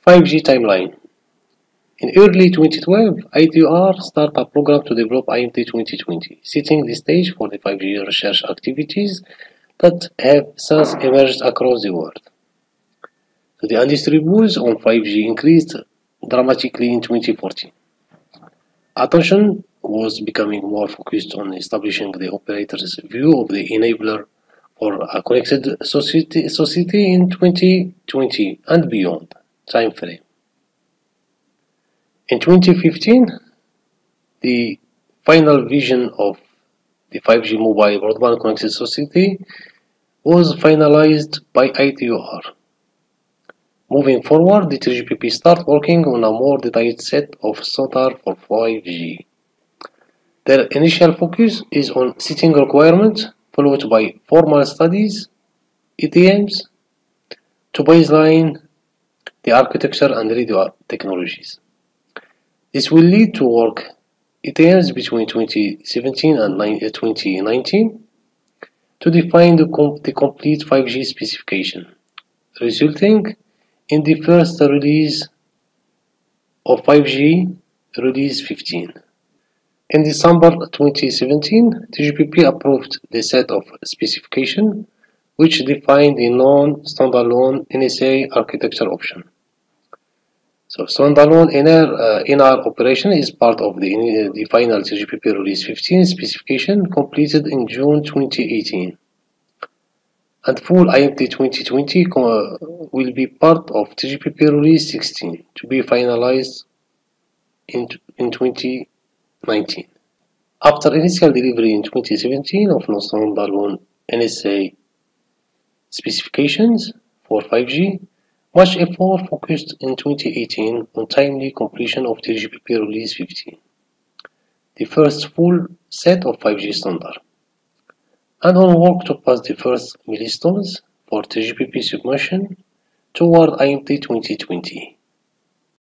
5G timeline. In early 2012, ITUR started a program to develop IMT 2020, setting the stage for the 5G research activities that have since emerged across the world. So the industry buzz on 5G increased dramatically in 2014. Attention was becoming more focused on establishing the operator's view of the enabler for a connected society in 2020 and beyond timeframe. In 2015, the final vision of the 5G mobile broadband connected society was finalized by ITUR. Moving forward, the 3GPP started working on a more detailed set of standards for 5G. Their initial focus is on setting requirements, followed by formal studies, ETMs, to baseline the architecture and radio technologies. This will lead to work ETMs between 2017 and 2019 to define the complete 5G specification, resulting in the first release of 5G, Release 15. In December 2017, 3GPP approved the set of specification which defined the non-standalone NSA architecture option. So standalone NR operation is part of the final 3GPP Release 15 specification completed in June 2018. And full IMT 2020 will be part of 3GPP Release 16 to be finalized in 2019. After initial delivery in 2017 of non-standalone NSA specifications for 5G, much effort focused in 2018 on timely completion of 3GPP Release 15, the first full set of 5G standard, and on work to pass the first milestones for 3GPP submission toward IMT 2020.